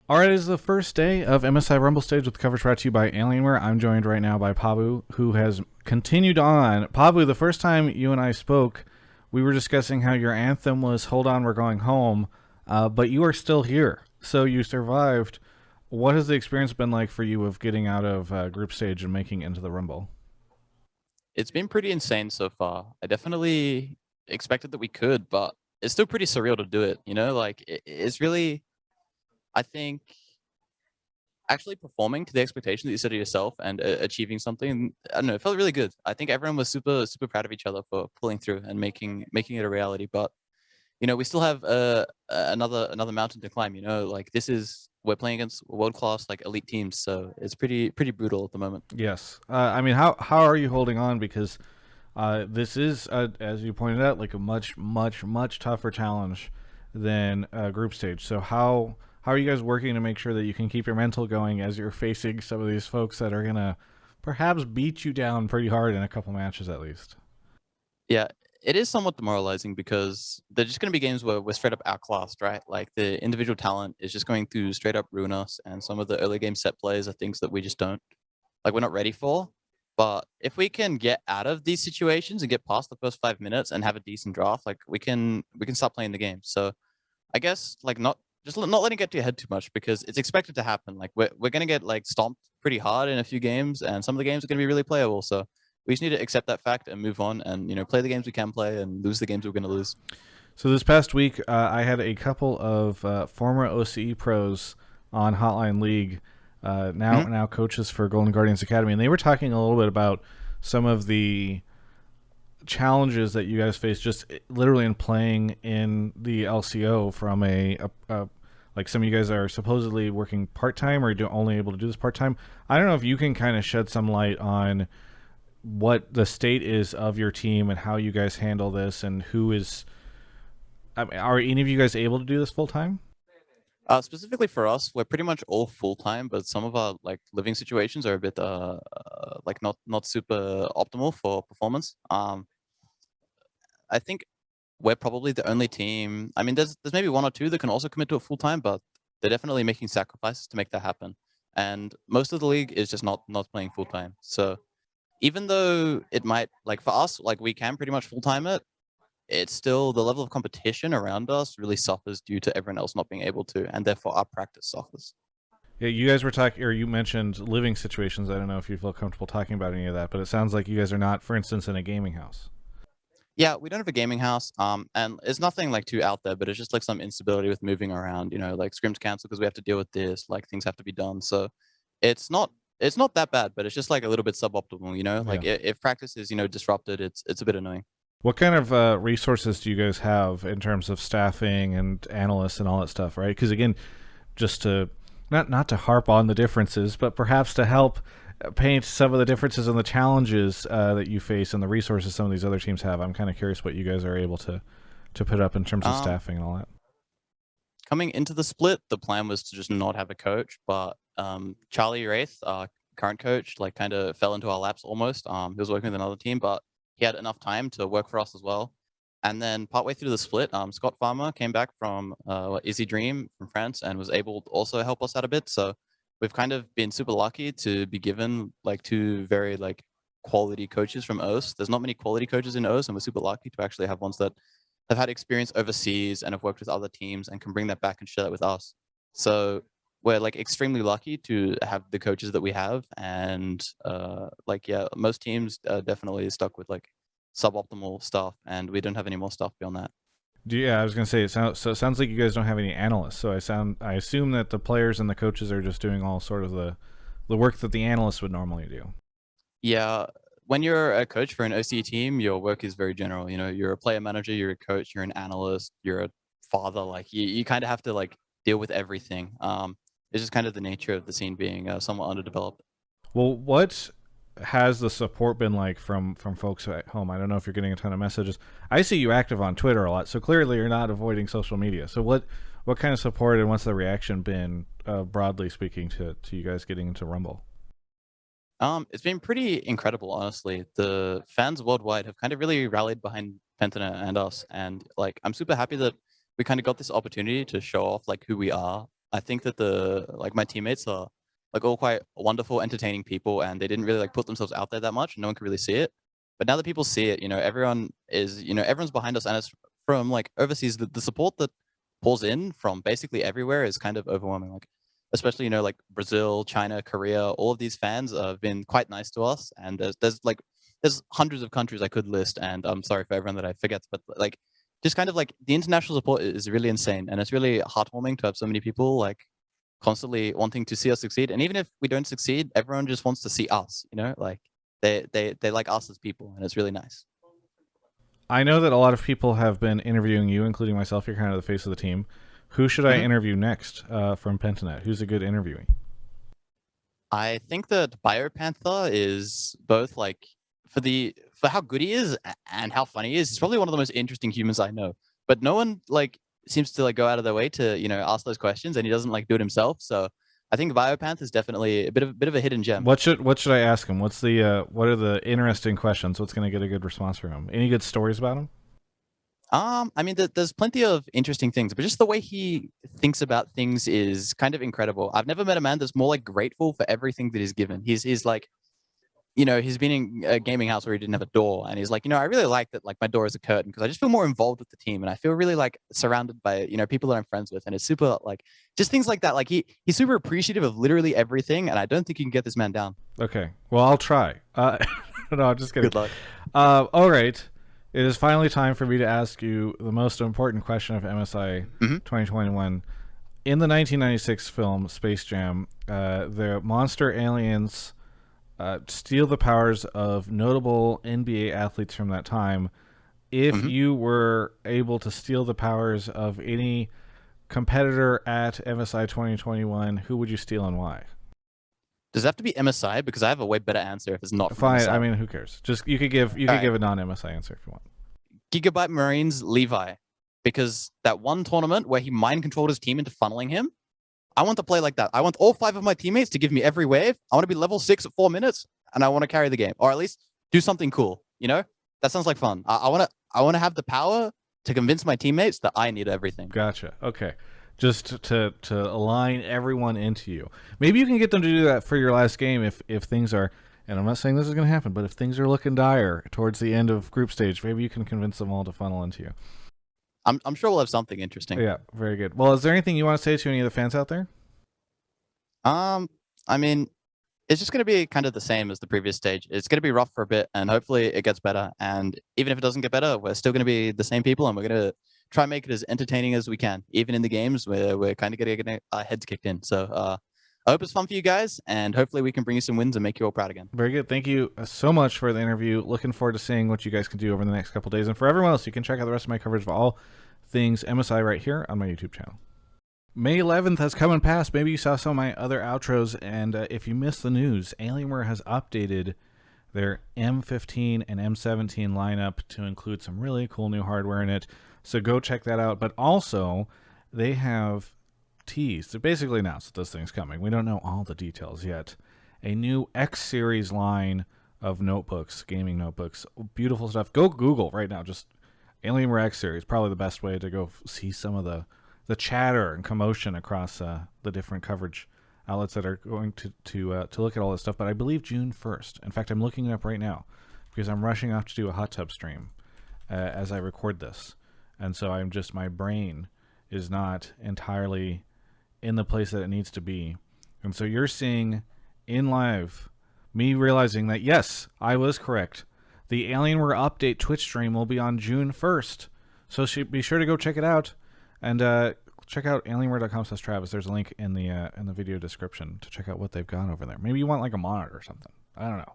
All right, it is the first day of MSI Rumble Stage with coverage brought to you by Alienware. I'm joined right now by Pabu, who has continued on. Pabu, the first time you and I spoke, we were discussing how your anthem was "Hold On, We're Going Home," but you are still here, so you survived. What has the experience been like for you of getting out of group stage and making it into the Rumble? It's been pretty insane so far. I definitely expected that we could, but it's still pretty surreal to do it. Like it's really, I think, actually performing to the expectation that you set of yourself and achieving something. I don't know. It felt really good. I think everyone was super, super proud of each other for pulling through and making it a reality. But we still have another mountain to climb. Like we're playing against world class like elite teams, so it's pretty brutal at the moment. Yes. I mean, how are you holding on? Because this is, as you pointed out, like a much tougher challenge than group stage. So how are you guys working to make sure that you can keep your mental going as you're facing some of these folks that are gonna perhaps beat you down pretty hard in a couple matches at least? Yeah, it is somewhat demoralizing because they're just going to be games where we're straight up outclassed, right? Like the individual talent is just going to straight up ruin us, and some of the early game set plays are things that we just don't like. We're not ready for. But if we can get out of these situations and get past the first 5 minutes and have a decent draft, like we can start playing the game. So I guess like not letting it get to your head too much because it's expected to happen. Like we're gonna get like stomped pretty hard in a few games, and some of the games are gonna be really playable. So we just need to accept that fact and move on, and play the games we can play and lose the games we're gonna lose. So this past week, I had a couple of former OCE pros on Hotline League, Mhm. now coaches for Golden Guardians Academy, and they were talking a little bit about some of the challenges that you guys face just literally in playing in the LCO from a like some of you guys are supposedly working part time or only able to do this part time. I don't know if you can kind of shed some light on what the state is of your team and how you guys handle this and who is. I mean, are any of you guys able to do this full time? Specifically for us, we're pretty much all full time, but some of our like living situations are a bit like not super optimal for performance. I think we're probably the only team. I mean, there's maybe one or two that can also commit to it full time, but they're definitely making sacrifices to make that happen. And most of the league is just not playing full time. So even though it might like for us, like we can pretty much full time it, it's still the level of competition around us really suffers due to everyone else not being able to, and therefore our practice suffers. Yeah, you guys were talking, or you mentioned living situations. I don't know if you feel comfortable talking about any of that, but it sounds like you guys are not, for instance, in a gaming house. Yeah, we don't have a gaming house, and it's nothing like too out there, but it's just like some instability with moving around. Like scrims cancel because we have to deal with this. Like things have to be done, so it's not it's not that bad, but it's just like a little bit suboptimal. Like Yeah. if practice is disrupted, it's a bit annoying. What kind of resources do you guys have in terms of staffing and analysts and all that stuff, right? Because again, just to not to harp on the differences, but perhaps to help paint some of the differences and the challenges that you face and the resources some of these other teams have. I'm kind of curious what you guys are able to put up in terms of Um, staffing and all that. Coming into the split, the plan was to just not have a coach, but Charlie Wraith, our current coach, like kind of fell into our laps almost. He was working with another team, but he had enough time to work for us as well. And then partway through the split, Scott Farmer came back from Easy Dream from France and was able to also help us out a bit. So we've kind of been super lucky to be given like two very like quality coaches from OS. There's not many quality coaches in OS, and we're super lucky to actually have ones that have had experience overseas and have worked with other teams and can bring that back and share that with us. So we're like extremely lucky to have the coaches that we have, and like yeah, most teams definitely stuck with like suboptimal stuff, and we don't have any more stuff beyond that. Yeah, I was gonna say it sounds like you guys don't have any analysts. So I assume that the players and the coaches are just doing all sort of the work that the analysts would normally do. Yeah, when you're a coach for an OC team, your work is very general. You're a player manager, you're a coach, you're an analyst, you're a father. Like you kind of have to like deal with everything. It's just kind of the nature of the scene being somewhat underdeveloped. Well, what has the support been like from folks at home? I don't know if you're getting a ton of messages. I see you active on Twitter a lot, so clearly you're not avoiding social media. So what kind of support and what's the reaction been, broadly speaking, to you guys getting into Rumble? It's been pretty incredible, honestly. The fans worldwide have kind of really rallied behind Pentanet and us, and like I'm super happy that we kind of got this opportunity to show off like who we are I think that my teammates are like all quite wonderful, entertaining people, and they didn't really like put themselves out there that much. No one could really see it. But now that people see it, everyone's behind us, and it's from like overseas. The support that pulls in from basically everywhere is kind of overwhelming. Like, especially like Brazil, China, Korea, all of these fans have been quite nice to us. And there's hundreds of countries I could list, and I'm sorry for everyone that I forget, but like just kind of like the international support is really insane, and it's really heartwarming to have so many people like constantly wanting to see us succeed. And even if we don't succeed, everyone just wants to see us. Like they like us as people, and it's really nice. I know that a lot of people have been interviewing you, including myself. You're kind of the face of the team. Who should I interview next from Pentanet? Who's a good interviewee? I think that Biopanther is both like for how good he is and how funny he is. He's probably one of the most interesting humans I know. But no one like seems to like go out of their way to ask those questions, and he doesn't like do it himself. So I think Biopanther is definitely a bit of a hidden gem. What should I ask him? What are the interesting questions? What's going to get a good response from him? Any good stories about him? I mean, there's plenty of interesting things, but just the way he thinks about things is kind of incredible. I've never met a man that's more like grateful for everything that he's given. He's like, he's been in a gaming house where he didn't have a door, and he's like, I really like that, like my door is a curtain, because I just feel more involved with the team, and I feel really like surrounded by people that I'm friends with, and it's super like just things like that. Like he's super appreciative of literally everything, and I don't think you can get this man down. Okay, well I'll try. No, I'm just kidding. Good luck. All right. It is finally time for me to ask you the most important question of MSI 2021. In the 1996 film Space Jam, the monster aliens steal the powers of notable NBA athletes from that time. If you were able to steal the powers of any competitor at MSI 2021, who would you steal and why? Does it have to be MSI? Because I have a way better answer if it's not from Fine. MSI. I mean, who cares? Just you could give a non-MSI answer if you want. Gigabyte Marines Levi, because that one tournament where he mind controlled his team into funneling him, I want to play like that. I want all 5 of my teammates to give me every wave. I want to be level 6 at 4 minutes, and I want to carry the game, or at least do something cool. That sounds like fun. I want to have the power to convince my teammates that I need everything. Gotcha. Okay. Just to align everyone into you. Maybe you can get them to do that for your last game if things are, and I'm not saying this is going to happen, but if things are looking dire towards the end of group stage, maybe you can convince them all to funnel into you. I'm sure we'll have something interesting. Yeah, very good. Well, is there anything you want to say to any of the fans out there? I mean, it's just going to be kind of the same as the previous stage. It's going to be rough for a bit, and hopefully it gets better. And even if it doesn't get better, we're still going to be the same people, and we're going to try and make it as entertaining as we can, even in the games where we're kind of getting our heads kicked in. So I hope it's fun for you guys, and hopefully we can bring you some wins and make you all proud again. Very good. Thank you so much for the interview. Looking forward to seeing what you guys can do over the next couple days. And for everyone else, you can check out the rest of my coverage of all things MSI right here on my YouTube channel. May 11th has come and passed. Maybe you saw some of my other outros, and if you missed the news, Alienware has updated their M15 and M17 lineup to include some really cool new hardware in it. So go check that out. But also, they have teased, they basically announced that this thing's coming. We don't know all the details yet. A new X series line of notebooks, gaming notebooks, beautiful stuff. Go Google right now, just Alienware X series, probably the best way to go see some of the chatter and commotion across the different coverage outlets that are going to look at all this stuff. But I believe June 1st. In fact, I'm looking it up right now because I'm rushing off to do a hot tub stream as I record this. And so my brain is not entirely in the place that it needs to be. And so you're seeing in live me realizing that, yes, I was correct. The Alienware update Twitch stream will be on June 1st. So be sure to go check it out. And check out alienware.com/Travis. There's a link in the video description to check out what they've got over there. Maybe you want like a monitor or something. I don't know.